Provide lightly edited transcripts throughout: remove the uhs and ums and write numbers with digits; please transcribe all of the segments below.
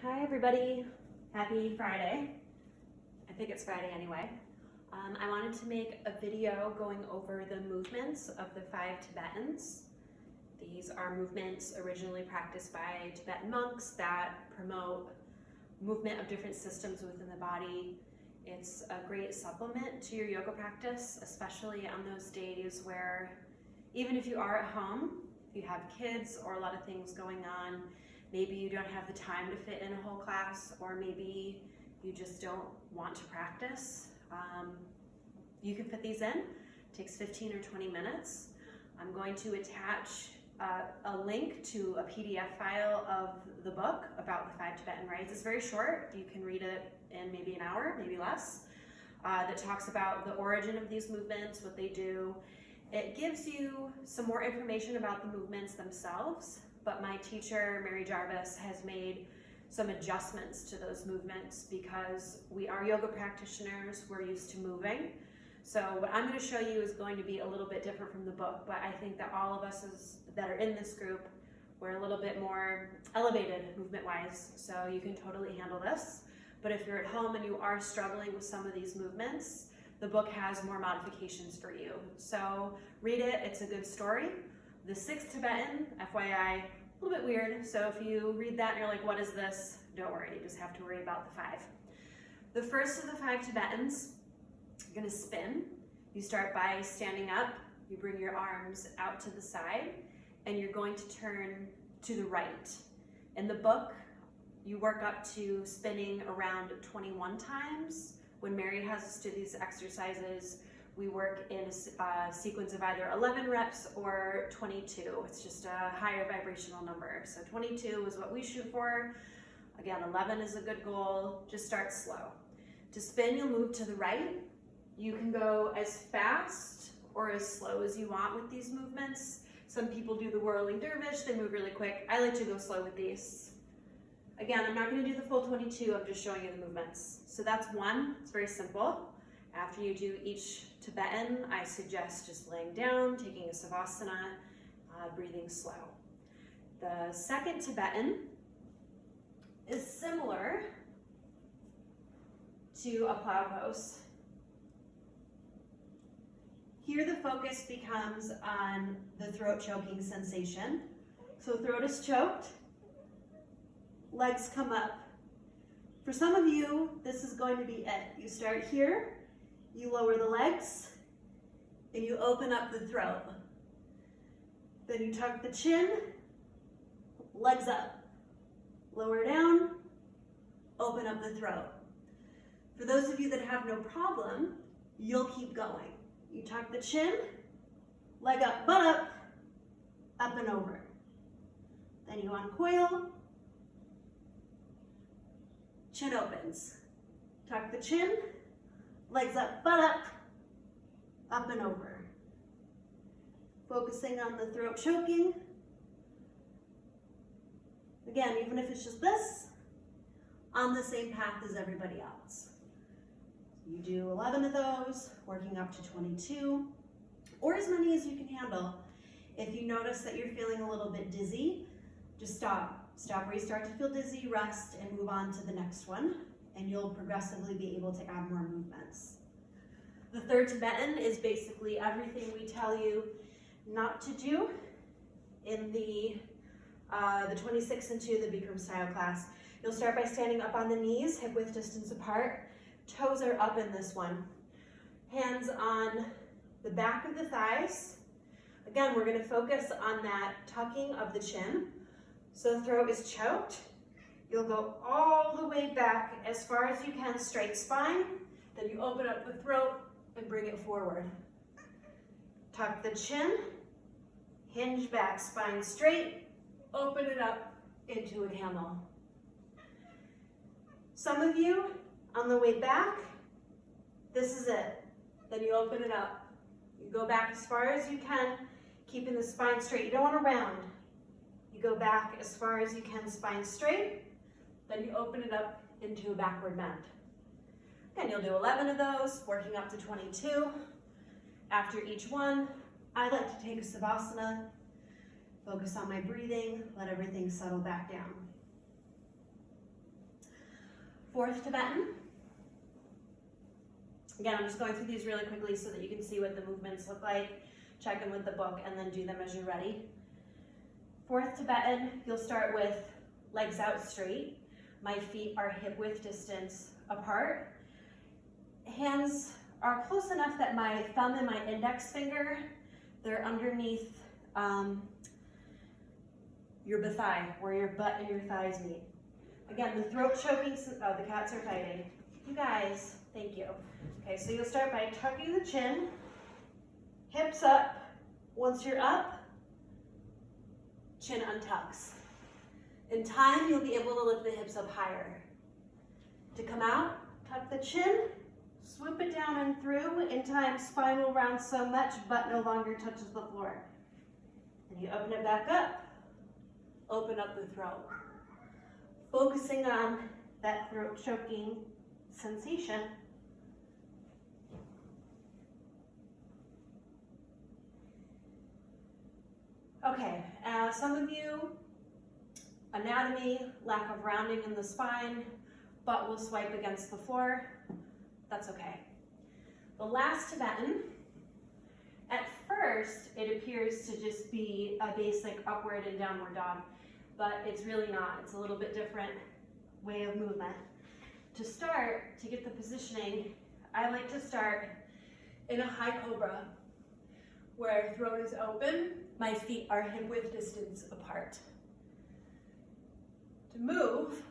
Hi everybody, happy Friday. I think it's Friday anyway. I wanted to make a video going over the movements of the Five Tibetans. These are movements originally practiced by Tibetan monks that promote movement of different systems within the body. It's a great supplement to your yoga practice, especially on those days where even if you are at home, if you have kids or a lot of things going on, maybe you don't have the time to fit in a whole class, or maybe you just don't want to practice. You can fit these in. It takes 15 or 20 minutes. I'm going to attach a link to a PDF file of the book about the Five Tibetan rites. It's very short. You can read it in maybe an hour, maybe less, that talks about the origin of these movements, what they do. It gives you some more information about the movements themselves, but my teacher, Mary Jarvis, has made some adjustments to those movements because we are yoga practitioners, we're used to moving. So what I'm going to show you is going to be a little bit different from the book, but I think that all of us that are in this group, we're a little bit more elevated movement-wise, so you can totally handle this. But if you're at home and you are struggling with some of these movements, the book has more modifications for you. So read it, it's a good story. The sixth Tibetan, FYI, a little bit weird, so if you read that and you're like, what is this? Don't worry, you just have to worry about the five. The first of the Five Tibetans, you're gonna spin. You start by standing up, you bring your arms out to the side, and you're going to turn to the right. In the book, you work up to spinning around 21 times. When Mary has us do these exercises, we work in a sequence of either 11 reps or 22. It's just a higher vibrational number. So 22 is what we shoot for. Again, 11 is a good goal. Just start slow. To spin, you'll move to the right. You can go as fast or as slow as you want with these movements. Some people do the whirling dervish, they move really quick. I like to go slow with these. Again, I'm not going to do the full 22, I'm just showing you the movements. So that's one, it's very simple. After you do each Tibetan, I suggest just laying down, taking a savasana, breathing slow. The second Tibetan is similar to a plow pose. Here the focus becomes on the throat choking sensation. So throat is choked, legs come up. For some of you, this is going to be it. You start here, you lower the legs, and you open up the throat. Then you tuck the chin, legs up, lower down, open up the throat. For those of you that have no problem, you'll keep going. You tuck the chin, leg up, butt up and over. Then you uncoil, chin opens. Tuck the chin, legs up, butt up and over. Focusing on the throat choking. Again, even if it's just this, on the same path as everybody else. You do 11 of those, working up to 22, or as many as you can handle. If you notice that you're feeling a little bit dizzy, just stop. Stop where you start to feel dizzy, rest, and move on to the next one, and you'll progressively be able to add more movements. The third Tibetan is basically everything we tell you not to do in the 26 and 2, the Bikram style class. You'll start by standing up on the knees, hip width distance apart. Toes are up in this one. Hands on the back of the thighs. Again, we're going to focus on that tucking of the chin. So the throat is choked. You'll go all the way back as far as you can, straight spine. Then you open up the throat and bring it forward. Tuck the chin, hinge back, spine straight, open it up into a camel. Some of you, on the way back, this is it. Then you open it up. You go back as far as you can, keeping the spine straight. You don't want to round. You go back as far as you can, spine straight. Then you open it up into a backward bend. And you'll do 11 of those, working up to 22. After each one, I like to take a savasana, focus on my breathing, let everything settle back down. Fourth Tibetan. Again, I'm just going through these really quickly so that you can see what the movements look like. Check them with the book and then do them as you're ready. Fourth Tibetan, you'll start with legs out straight. My feet are hip width distance apart. Hands are close enough that my thumb and my index finger, they're underneath your thigh, where your butt and your thighs meet. Again, the throat choking, oh, the cats are fighting. You guys, thank you. Okay, so you'll start by tucking the chin, hips up. Once you're up, chin untucks. In time, you'll be able to lift the hips up higher. To come out, tuck the chin, swoop it down and through. In time, spine will round so much, butt no longer touches the floor. And you open it back up, open up the throat. Focusing on that throat choking sensation. Okay, some of you, anatomy, lack of rounding in the spine, butt will swipe against the floor. That's okay. The last Tibetan, at first, it appears to just be a basic upward and downward dog, but it's really not. It's a little bit different way of movement. To start, to get the positioning, I like to start in a high cobra, where throat is open, my feet are hip width distance apart. To move,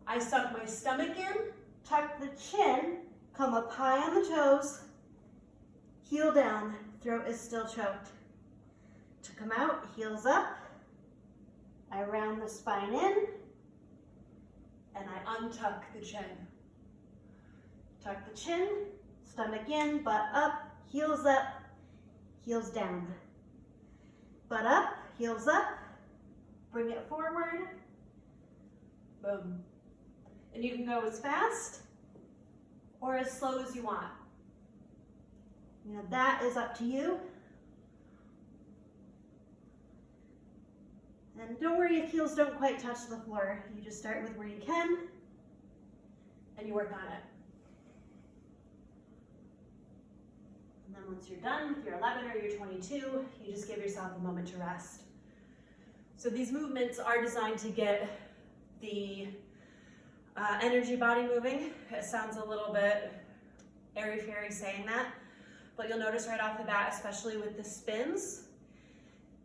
I suck my stomach in, tuck the chin, come up high on the toes, heel down, throat is still choked. To come out, heels up, I round the spine in, and I untuck the chin. Tuck the chin, stomach in, butt up, heels down. Butt up, heels up, bring it forward, boom. And you can go as fast or as slow as you want. You know, that is up to you. And don't worry if heels don't quite touch the floor. You just start with where you can and you work on it. And then once you're done, if you're 11 or you're 22, you just give yourself a moment to rest. So these movements are designed to get the energy body moving. It sounds a little bit airy-fairy saying that, but you'll notice right off the bat, especially with the spins,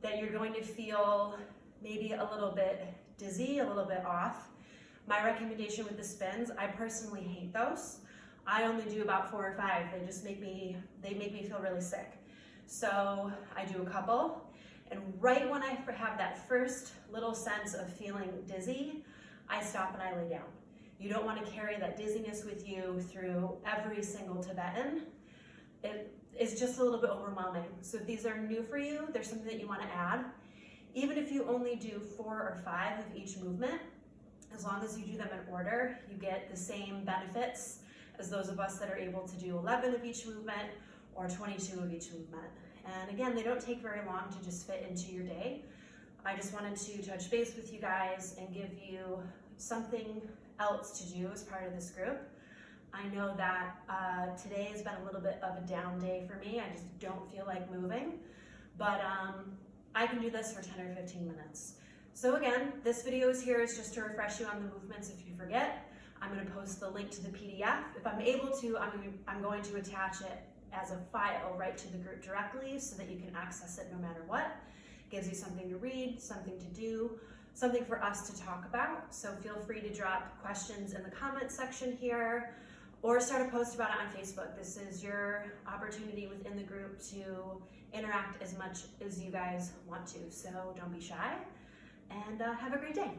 that you're going to feel maybe a little bit dizzy, a little bit off. My recommendation with the spins, I personally hate those. I only do about 4 or 5. They make me feel really sick. So I do a couple, and right when I have that first little sense of feeling dizzy, I stop and I lay down. You don't want to carry that dizziness with you through every single Tibetan. It is just a little bit overwhelming. So if these are new for you, there's something that you want to add. Even if you only do 4 or 5 of each movement, as long as you do them in order, you get the same benefits as those of us that are able to do 11 of each movement or 22 of each movement. And again, they don't take very long to just fit into your day. I just wanted to touch base with you guys and give you something else to do as part of this group. I know that today has been a little bit of a down day for me. I just don't feel like moving, but I can do this for 10 or 15 minutes. So again, this video is here is just to refresh you on the movements if you forget. I'm going to post the link to the PDF. If I'm able to, I'm going to attach it as a file right to the group directly so that you can access it no matter what. It gives you something to read, something to do, something for us to talk about. So feel free to drop questions in the comment section here or start a post about it on Facebook. This is your opportunity within the group to interact as much as you guys want to. So don't be shy and have a great day.